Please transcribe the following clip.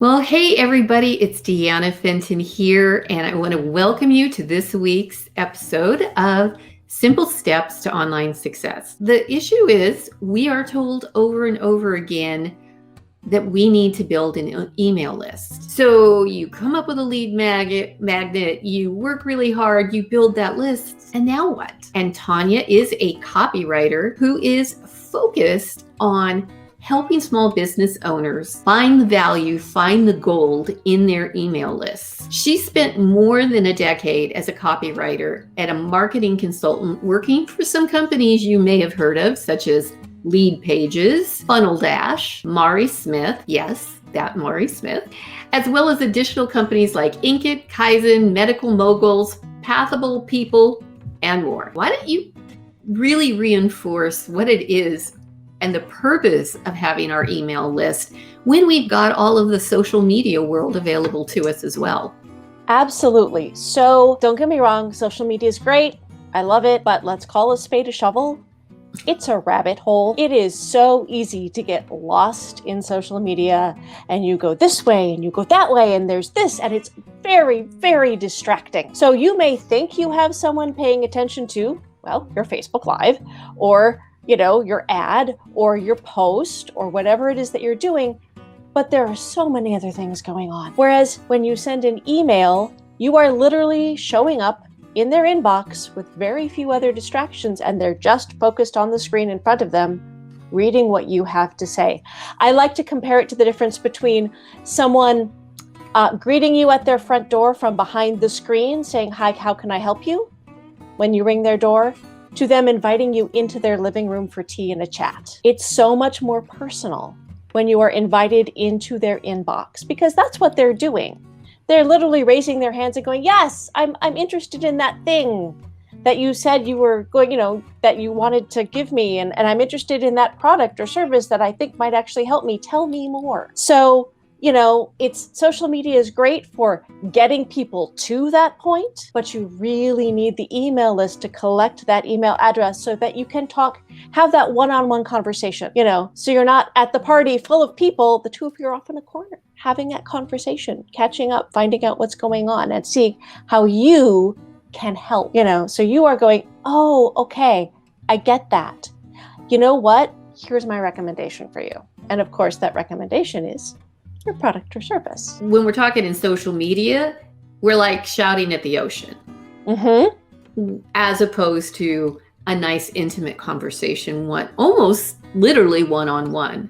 Well, hey everybody, it's Deanna Fenton here, and I want to welcome you to this week's episode of Simple Steps to Online Success. The issue is we are told over and over again that we need to build an email list. So you come up with a lead magnet, you work really hard, you build that list, and now what? And Tanya is a copywriter who is focused on helping small business owners find the value, find the gold in their email lists. She spent more than a decade as a copywriter and a marketing consultant working for some companies you may have heard of, such as Lead Pages, Funnel Dash, Mari Smith, yes, that Mari Smith, as well as additional companies like Inkit, Kaizen, Medical Moguls, Pathable People, and more. Why don't you really reinforce what it is and the purpose of having our email list when we've got all of the social media world available to us as well? Absolutely. So don't get me wrong, social media is great. I love it, but let's call a spade a shovel. It's a rabbit hole. It is so easy to get lost in social media, and you go this way and you go that way and there's this, and it's very, very distracting. So you may think you have someone paying attention to, well, your Facebook Live or your ad or your post or whatever it is that you're doing, but there are so many other things going on. Whereas when you send an email, you are literally showing up in their inbox with very few other distractions, and they're just focused on the screen in front of them, reading what you have to say. I like to compare it to the difference between someone greeting you at their front door from behind the screen saying, "Hi, how can I help you?" when you ring their door, to them inviting you into their living room for tea and a chat. It's so much more personal when you are invited into their inbox, because that's what they're doing. They're literally raising their hands and going, "Yes, I'm interested in that thing that you said you were going, that you wanted to give me, and I'm interested in that product or service that I think might actually help me. Tell me more." So, social media is great for getting people to that point, but you really need the email list to collect that email address so that you can have that one-on-one conversation, so you're not at the party full of people, the two of you are off in a corner, having that conversation, catching up, finding out what's going on and seeing how you can help, so you are going, "Oh, okay, I get that. You know what? Here's my recommendation for you." And of course, that recommendation is your product or service. When we're talking in social media, we're like shouting at the ocean, as opposed to a nice intimate conversation, almost literally one-on-one.